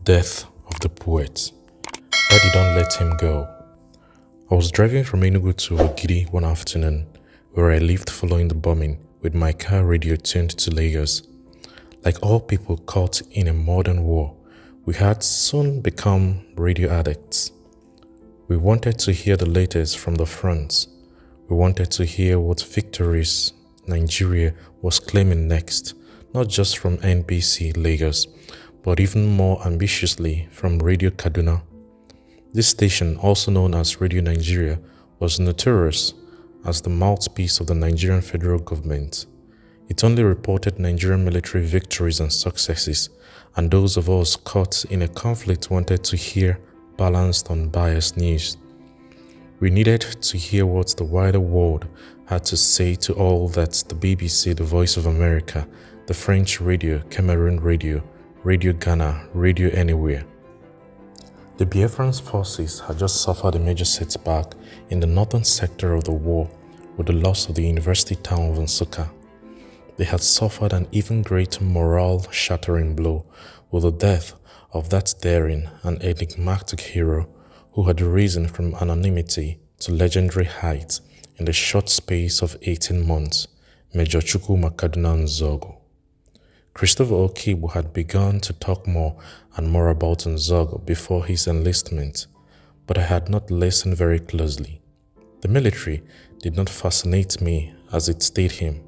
Death of the poet. Daddy don't let him go. I was driving from Enugu to Ogidi one afternoon, where I lived following the bombing, with my car radio tuned to Lagos. Like all people caught in a modern war, we had soon become radio addicts. We wanted to hear the latest from the front. We wanted to hear what victories Nigeria was claiming next, not just from NBC Lagos, but even more ambitiously from Radio Kaduna. This station, also known as Radio Nigeria, was notorious as the mouthpiece of the Nigerian federal government. It only reported Nigerian military victories and successes, and those of us caught in a conflict wanted to hear balanced, unbiased news. We needed to hear what the wider world had to say to all that the BBC, the Voice of America, the French radio, Cameroon radio, Radio Ghana, Radio Anywhere. The Biafran forces had just suffered a major setback in the northern sector of the war with the loss of the university town of Nsukka. They had suffered an even greater morale-shattering blow with the death of that daring and enigmatic hero who had risen from anonymity to legendary heights in the short space of 18 months, Major Chinua Achebe. Christopher Okigbo had begun to talk more and more about Nzogo before his enlistment, but I had not listened very closely. The military did not fascinate me as it did him.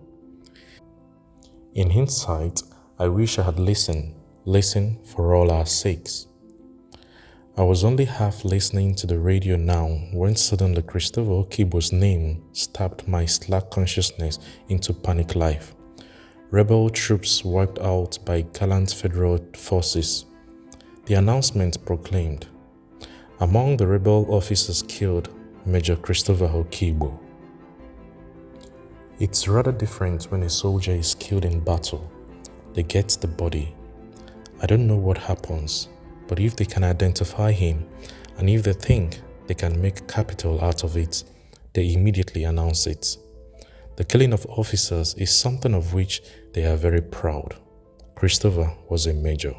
In hindsight, I wish I had listened for all our sakes. I was only half listening to the radio now when suddenly Christopher Okigbo's name stabbed my slack consciousness into panic life. Rebel troops wiped out by gallant federal forces. The announcement proclaimed, among the rebel officers killed, Major Christopher Okigbo. It's rather different when a soldier is killed in battle. They get the body. I don't know what happens, but if they can identify him, and if they think they can make capital out of it, they immediately announce it. The killing of officers is something of which they are very proud. Christopher was a major.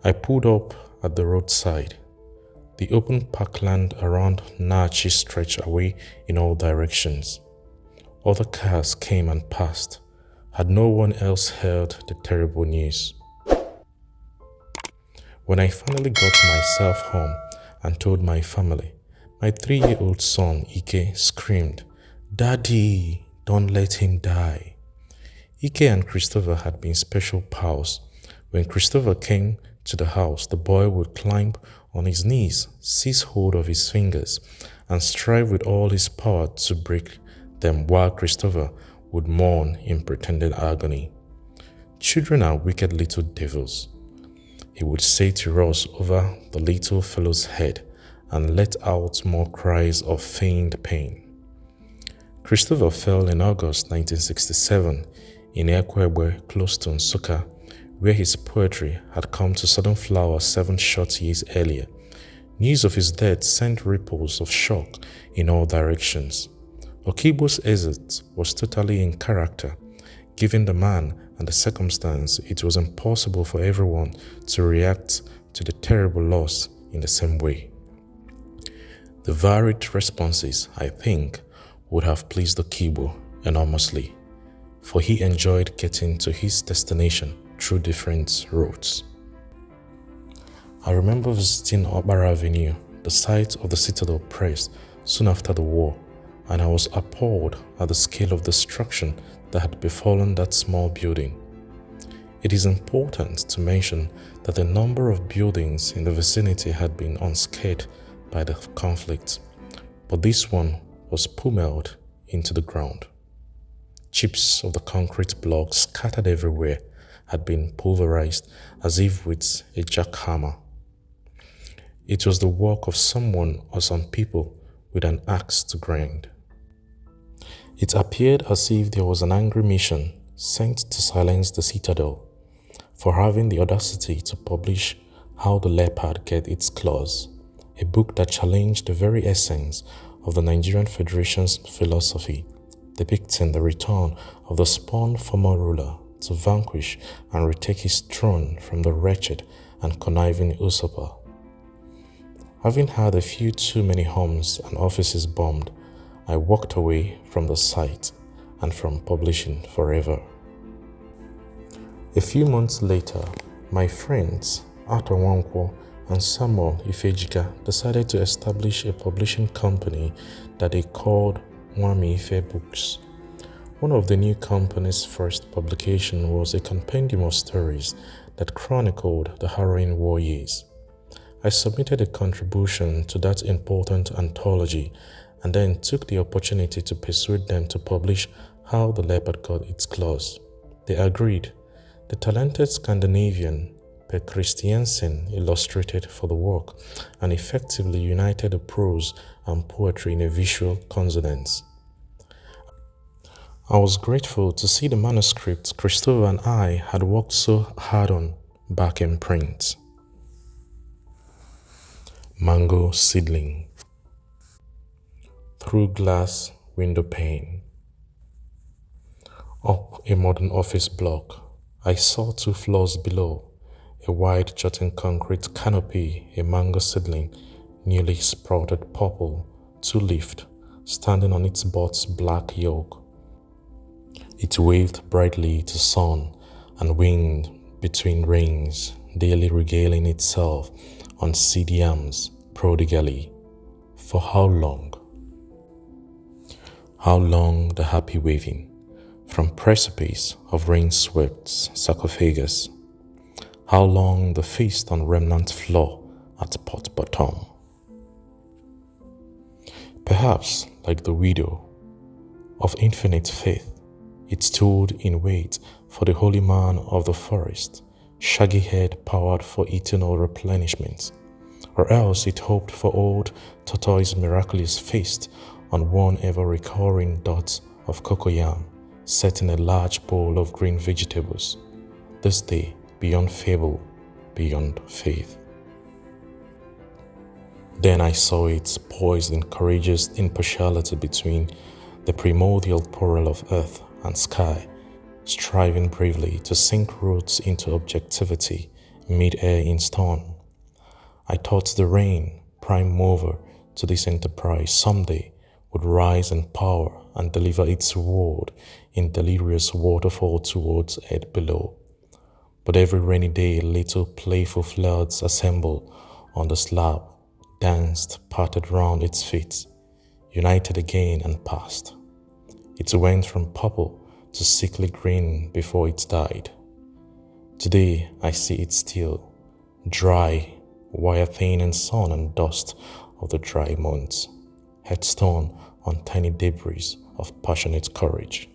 I pulled up at the roadside. The open parkland around Nachi stretched away in all directions. Other cars came and passed. Had no one else heard the terrible news? When I finally got myself home and told my family, my 3-year-old son Ike screamed, "Daddy, don't let him die." Ike and Christopher had been special pals. When Christopher came to the house, the boy would climb on his knees, seize hold of his fingers, and strive with all his power to break them, while Christopher would mourn in pretended agony. Children are wicked little devils, he would say to us over the little fellow's head, and let out more cries of feigned pain. Christopher fell in August 1967 in Ekwebe, close to Nsukka, where his poetry had come to sudden flower 7 short years earlier. News of his death sent ripples of shock in all directions. Okigbo's exit was totally in character. Given the man and the circumstance, it was impossible for everyone to react to the terrible loss in the same way. The varied responses, I think, would have pleased Okigbo enormously, for he enjoyed getting to his destination through different routes. I remember visiting Okpara Avenue, the site of the Citadel Press, soon after the war, and I was appalled at the scale of destruction that had befallen that small building. It is important to mention that a number of buildings in the vicinity had been unscathed by the conflict, but this one was pummeled into the ground. Chips of the concrete blocks scattered everywhere had been pulverized as if with a jackhammer. It was the work of someone or some people with an axe to grind. It appeared as if there was an angry mission sent to silence the Citadel for having the audacity to publish How the Leopard Get Its Claws, a book that challenged the very essence of the Nigerian Federation's philosophy, depicting the return of the spurned former ruler to vanquish and retake his throne from the wretched and conniving usurper. Having had a few too many homes and offices bombed, I walked away from the site and from publishing forever. A few months later, my friends Arthur Nwankwo and Samuel Ifejika decided to establish a publishing company that they called Nwami Ife Books. One of the new company's first publication was a compendium of stories that chronicled the harrowing war years. I submitted a contribution to that important anthology and then took the opportunity to persuade them to publish How the Leopard Got Its Claws. They agreed. The talented Scandinavian Per Christiansen illustrated for the work and effectively united the prose and poetry in a visual consonance. I was grateful to see the manuscript Christopher and I had worked so hard on back in print. Mango Seedling. Through glass window pane. Up a modern office block, I saw 2 floors below, a wide jutting concrete canopy, a mango seedling, newly sprouted purple, 2-leaved, standing on its budd's black yolk. It waved brightly to sun and wind between rains, daily regaling itself on seed yams prodigally. For how long? How long the happy waving from precipice of rain-swept sarcophagus? How long the feast on remnant floor at pot bottom? Perhaps, like the widow of infinite faith, it stood in wait for the holy man of the forest, shaggy head powered for eternal replenishment, or else it hoped for old tortoise miraculous feast on one ever-recurring dot of cocoyam set in a large bowl of green vegetables, this day beyond fable, beyond faith. Then I saw it poised in courageous impartiality between the primordial pearl of earth and sky, striving bravely to sink roots into objectivity mid-air in stone. I thought the rain, prime mover to this enterprise, someday would rise in power and deliver its reward in delirious waterfall towards earth below. But every rainy day little playful floods assemble on the slab, danced, parted round its feet, united again and passed. It went from purple to sickly green before it died. Today I see it still, dry, wire-thin in sun and dust of the dry months, headstone on tiny debris of passionate courage.